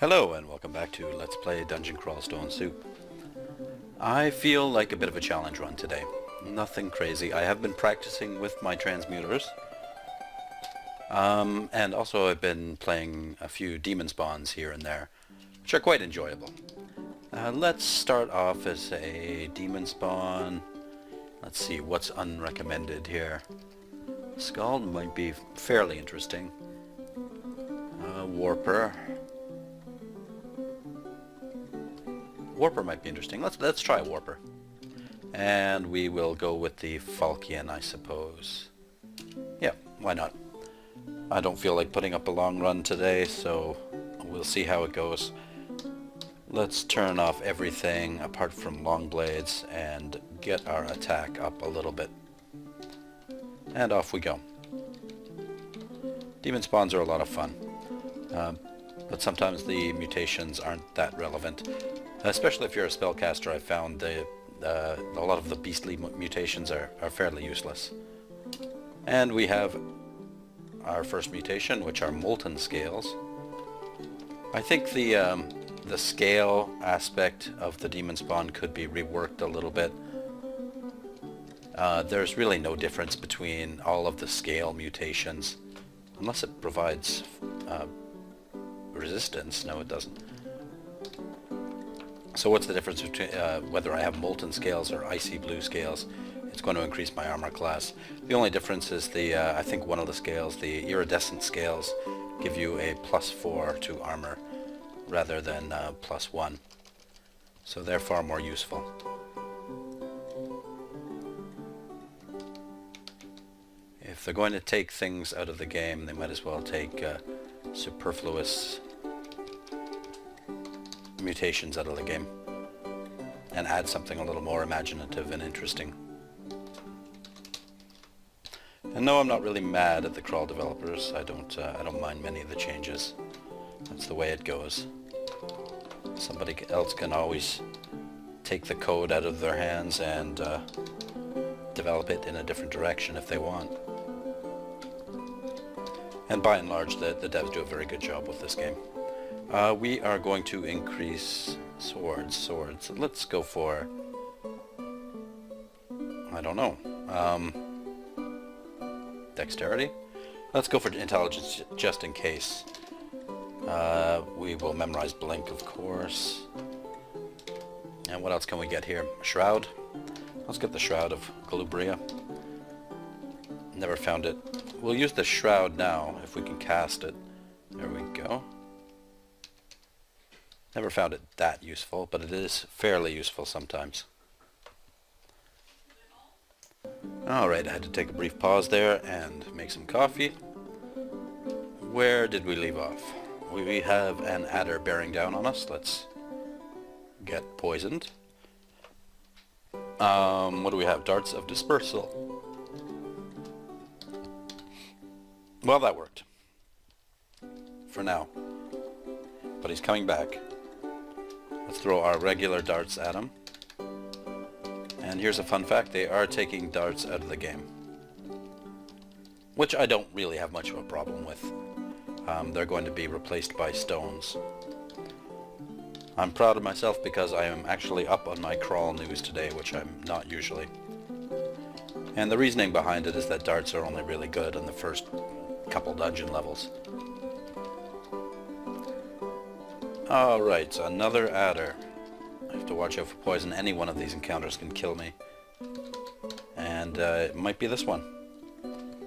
Hello and welcome back to Let's Play Dungeon Crawl Stone Soup. I feel like a bit of a challenge run today. Nothing crazy. I have been practicing with my transmuters. And also I've been playing a few Demonspawns here and there, which are quite enjoyable. Let's start off as a Demonspawn. Let's see what's unrecommended here. Scald might be fairly interesting. Warper. Warper might be interesting. Let's try a Warper. And we will go with the Falchian, I suppose. Yeah, why not? I don't feel like putting up a long run today, so we'll see how it goes. Let's turn off everything apart from long blades and get our attack up a little bit. And off we go. Demon spawns are a lot of fun. But sometimes the mutations aren't that relevant. Especially if you're a spellcaster, I've found a lot of the beastly mutations are fairly useless. And we have our first mutation, which are molten scales. I think the scale aspect of the demon spawn could be reworked a little bit. There's really no difference between all of the scale mutations, unless it provides resistance. No, it doesn't. So what's the difference between whether I have molten scales or icy blue scales? It's going to increase my armor class. The only difference is I think one of the scales, the iridescent scales, give you a +4 to armor rather than +1. So they're far more useful. If they're going to take things out of the game, they might as well take superfluous mutations out of the game and add something a little more imaginative and interesting. And no, I'm not really mad at the crawl developers. I don't mind many of the changes. That's the way it goes. Somebody else can always take the code out of their hands and develop it in a different direction if they want. And by and large, the devs do a very good job with this game. We are going to increase swords. Let's go for, I don't know, dexterity? Let's go for intelligence just in case. We will memorize blink, of course. And what else can we get here? Shroud? Let's get the Shroud of Galubria. Never found it. We'll use the Shroud now if we can cast it. There we go. Never found it that useful, but it is fairly useful sometimes. Alright, I had to take a brief pause there and make some coffee. Where did we leave off? We have an adder bearing down on us. Let's get poisoned. What do we have? Darts of dispersal. Well, that worked. For now. But he's coming back. Let's throw our regular darts at him. And here's a fun fact, they are taking darts out of the game. Which I don't really have much of a problem with. They're going to be replaced by stones. I'm proud of myself because I am actually up on my crawl news today, which I'm not usually. And the reasoning behind it is that darts are only really good on the first couple dungeon levels. Alright, another adder. I have to watch out for poison. Any one of these encounters can kill me. And it might be this one.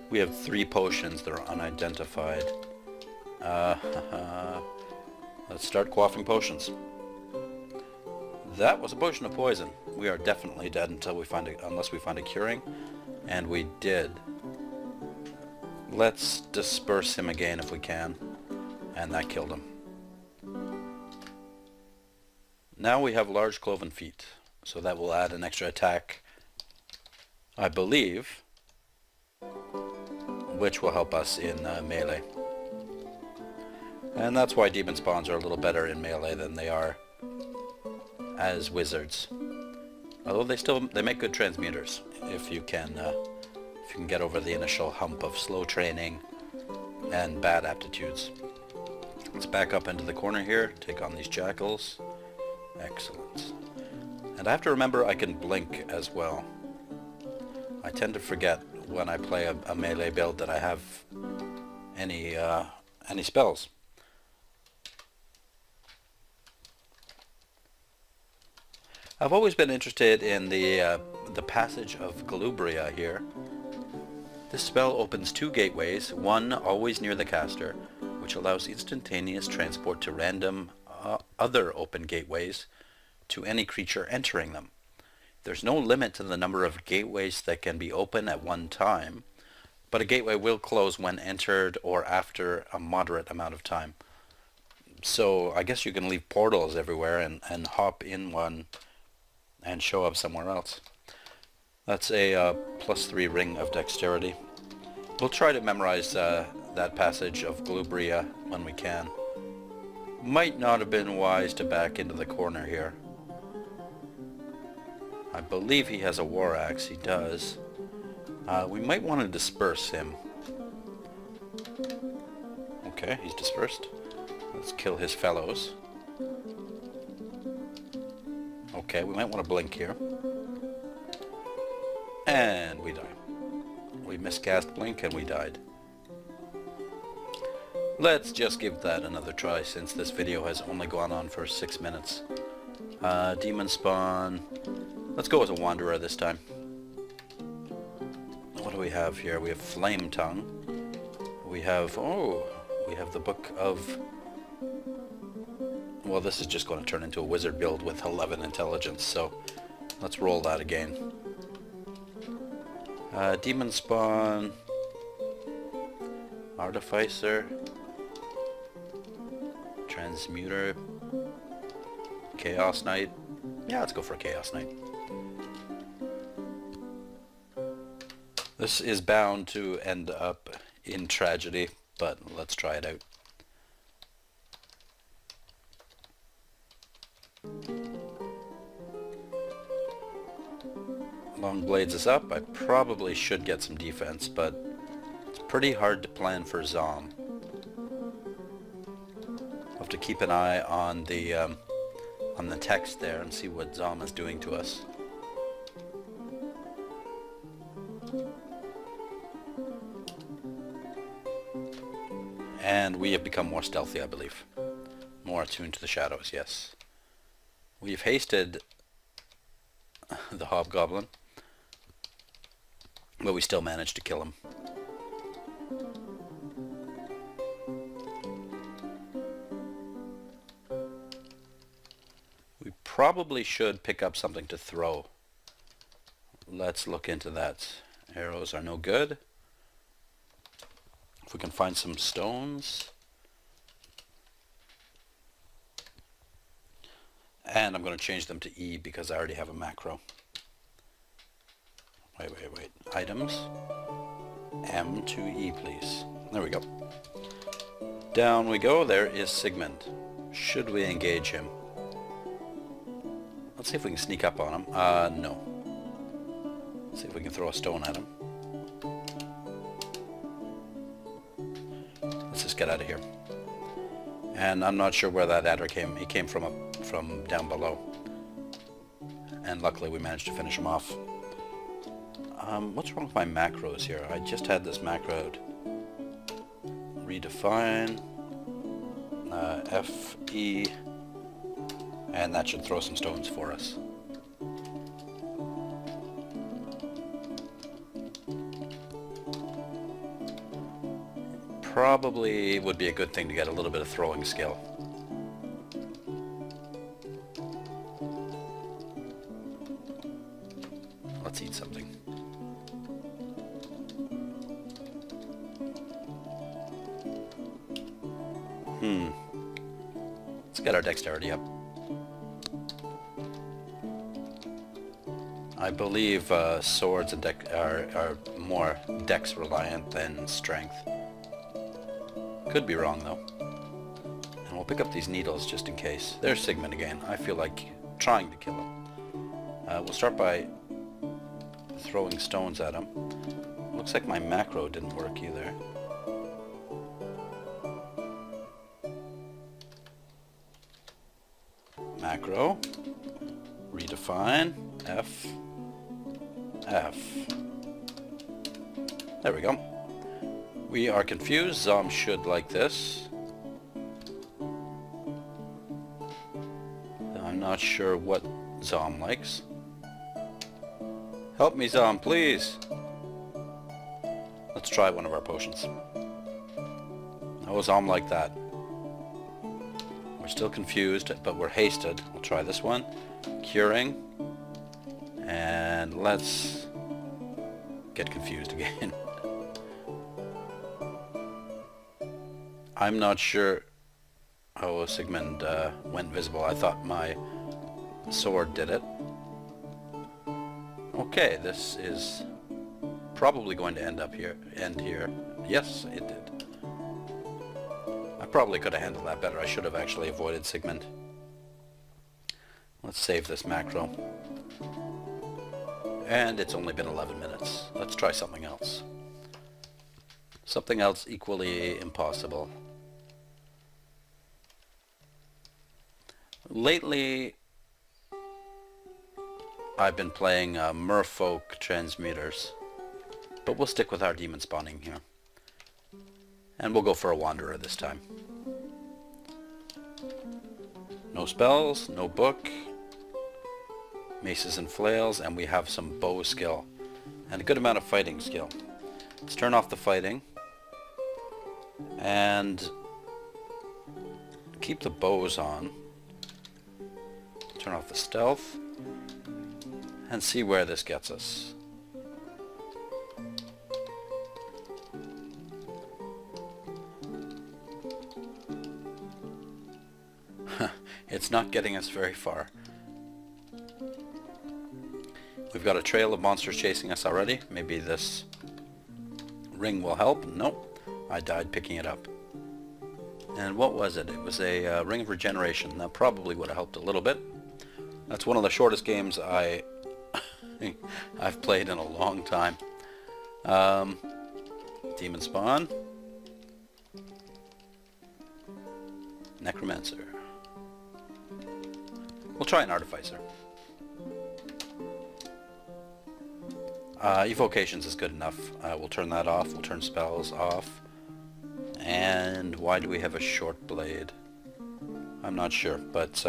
We have 3 potions that are unidentified. Let's start quaffing potions. That was a potion of poison. We are definitely dead until we find unless we find a curing. And we did. Let's disperse him again if we can. And that killed him. Now we have large cloven feet, so that will add an extra attack, I believe, which will help us in melee. And that's why demon spawns are a little better in melee than they are as wizards. Although they make good transmuters if you can get over the initial hump of slow training and bad aptitudes. Let's back up into the corner here, take on these jackals. Excellent. And I have to remember I can blink as well. I tend to forget when I play a melee build that I have any spells. I've always been interested in the passage of Glubria here. This spell opens 2 gateways, one always near the caster, which allows instantaneous transport to random other open gateways to any creature entering them. There's no limit to the number of gateways that can be open at one time, but a gateway will close when entered or after a moderate amount of time. So I guess you can leave portals everywhere and hop in one and show up somewhere else. That's a +3 ring of dexterity. We'll try to memorize that passage of Glubria when we can. Might not have been wise to back into the corner here. I believe he has a war axe. He does. We might want to disperse him. Okay, he's dispersed. Let's kill his fellows. Okay, we might want to blink here. And we die. We miscast blink and we died. Let's just give that another try since this video has only gone on for 6 minutes. Demonspawn. Let's go as a wanderer this time. What do we have here? We have Flame Tongue. We have the Book of... Well, this is just going to turn into a wizard build with 11 intelligence, so let's roll that again. Demonspawn, Artificer, Transmuter, Chaos Knight. Yeah, let's go for a Chaos Knight. This is bound to end up in tragedy, but let's try it out. Long Blades is up. I probably should get some defense, but it's pretty hard to plan for Zom. I'll have to keep an eye on the text there and see what Zom is doing to us. And we have become more stealthy, I believe. More attuned to the shadows, yes. We've hasted the Hobgoblin, but we still managed to kill him. We probably should pick up something to throw. Let's look into that. Arrows are no good. If we can find some stones. And I'm going to change them to E because I already have a macro. Wait. Items. M to E, please. There we go. Down we go. There is Sigmund. Should we engage him? Let's see if we can sneak up on him. No. Let's see if we can throw a stone at him. Let's just get out of here. And I'm not sure where that adder came. He came from down below. And luckily we managed to finish him off. What's wrong with my macros here? I just had this macroed. Redefine. F-E. And that should throw some stones for us. Probably would be a good thing to get a little bit of throwing skill. Let's eat something. Let's get our dexterity up. I believe swords and are more dex reliant than strength. Could be wrong though. And we'll pick up these needles just in case. There's Sigmund again. I feel like trying to kill him. We'll start by throwing stones at him. Looks like my macro didn't work either. macro, redefine, F, F. There we go. We are confused. Zom should like this. I'm not sure what Zom likes. Help me, Zom, please. Let's try one of our potions. No Zom like that. We're still confused, but we're hasted. We'll try this one. Curing. And let's get confused again. I'm not sure. Oh, Sigmund went visible. I thought my sword did it. Okay, this is probably going to end here. Yes, it did. I probably could have handled that better. I should have actually avoided Sigmund. Let's save this macro. And it's only been 11 minutes. Let's try something else. Something else equally impossible. Lately, I've been playing merfolk transmuters. But we'll stick with our demon spawning here. And we'll go for a wanderer this time. No spells, no book, maces and flails, and we have some bow skill. And a good amount of fighting skill. Let's turn off the fighting. And keep the bows on. Turn off the stealth. And see where this gets us. It's not getting us very far. We've got a trail of monsters chasing us already. Maybe this ring will help. Nope. I died picking it up. And what was it? It was a ring of regeneration. That probably would have helped a little bit. That's one of the shortest games I've played in a long time. Demonspawn. Necromancer. We'll try an artificer. Evocations is good enough. We'll turn that off. We'll turn spells off. And why do we have a short blade? I'm not sure, but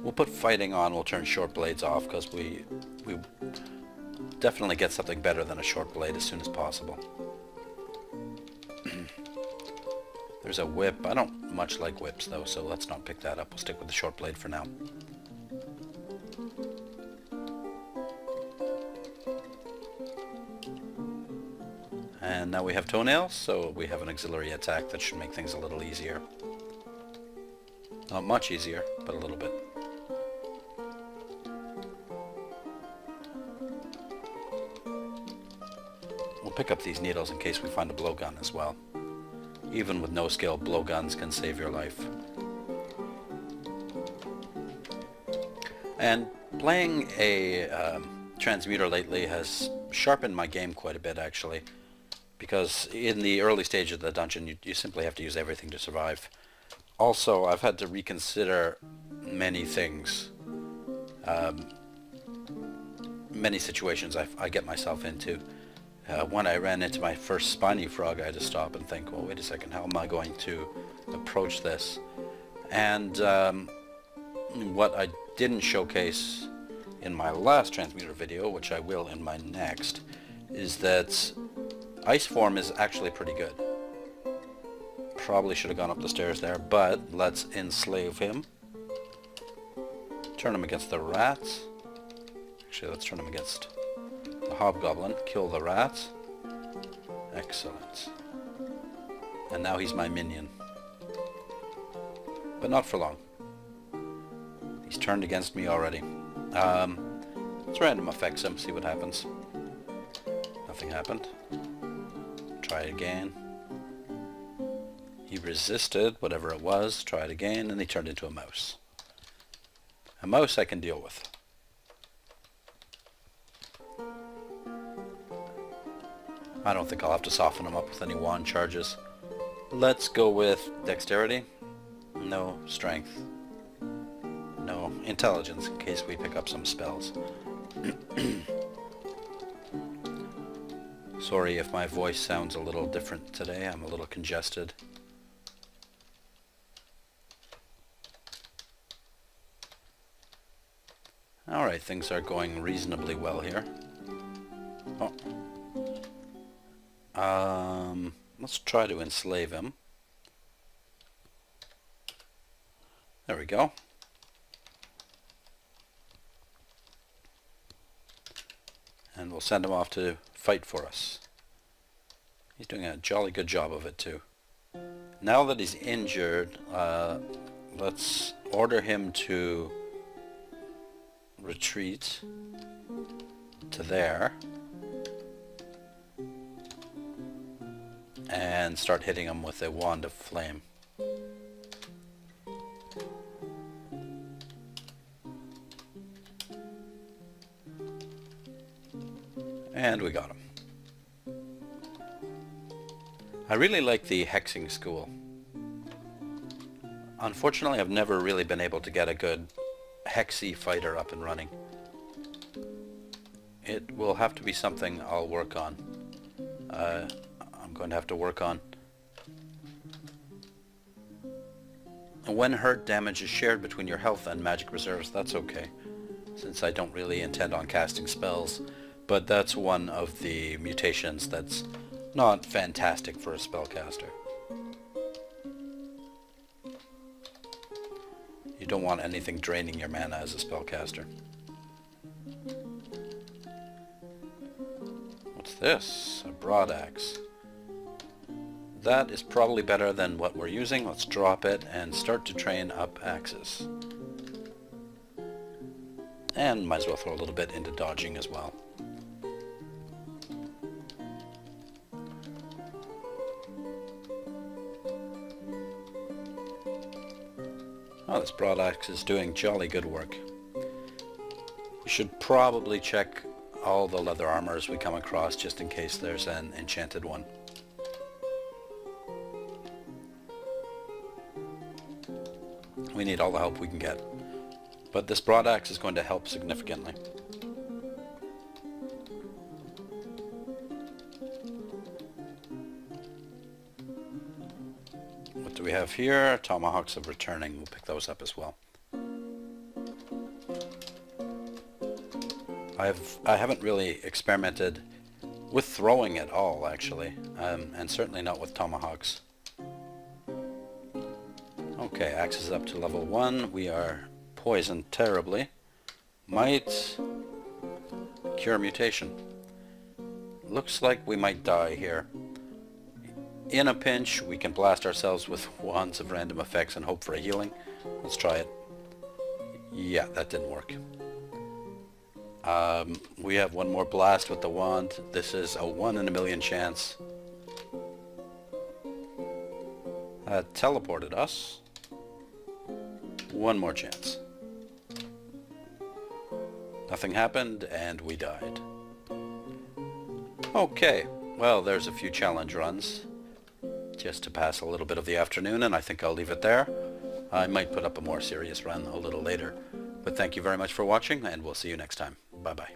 we'll put fighting on. We'll turn short blades off because we definitely get something better than a short blade as soon as possible. There's a whip. I don't much like whips though, so let's not pick that up. We'll stick with the short blade for now. And now we have toenails, so we have an auxiliary attack that should make things a little easier. Not much easier, but a little bit. We'll pick up these needles in case we find a blowgun as well. Even with no skill, blowguns can save your life. And playing a transmuter lately has sharpened my game quite a bit, actually. Because in the early stage of the dungeon, you simply have to use everything to survive. Also, I've had to reconsider many things. Many situations I get myself into. When I ran into my first spiny frog, I had to stop and think, well, wait a second, how am I going to approach this? And what I didn't showcase in my last transmuter video, which I will in my next, is that ice form is actually pretty good. Probably should have gone up the stairs there, but let's enslave him. Turn him against the rats. Actually, let's turn him against the hobgoblin. Kill the rats. Excellent. And now he's my minion. But not for long. He's turned against me already. Let's random effects him, see what happens. Nothing happened. Try it again. He resisted whatever it was. Try it again, and he turned into a mouse. A mouse I can deal with. I don't think I'll have to soften him up with any wand charges. Let's go with dexterity. No, strength. No, intelligence in case we pick up some spells. Sorry if my voice sounds a little different today. I'm a little congested. Alright, things are going reasonably well here. Let's try to enslave him. There we go. And we'll send him off to fight for us. He's doing a jolly good job of it too. Now that he's injured, let's order him to retreat to there and start hitting him with a wand of flame. And we got him. I really like the hexing school. Unfortunately, I've never really been able to get a good hexy fighter up and running. It will have to be something I'll work on. I'm going to have to work on. When hurt, damage is shared between your health and magic reserves. That's okay, since I don't really intend on casting spells. But that's one of the mutations that's not fantastic for a spellcaster. You don't want anything draining your mana as a spellcaster. What's this? A broadaxe. That is probably better than what we're using. Let's drop it and start to train up axes. And might as well throw a little bit into dodging as well. Oh, this broadaxe is doing jolly good work. We should probably check all the leather armors we come across just in case there's an enchanted one. We need all the help we can get. But this broadaxe is going to help significantly. What do we have here? Tomahawks of Returning. We'll pick those up as well. I haven't really experimented with throwing at all, actually, and certainly not with tomahawks. Okay, axe is up to level 1. We are poisoned terribly. Might cure mutation. Looks like we might die here. In a pinch, we can blast ourselves with wands of random effects and hope for a healing. Let's try it. Yeah, that didn't work. We have one more blast with the wand. This is a 1 in a million chance. Teleported us. One more chance. Nothing happened, and we died. Okay, well, there's a few challenge runs just to pass a little bit of the afternoon, and I think I'll leave it there. I might put up a more serious run a little later. But thank you very much for watching, and we'll see you next time. Bye-bye.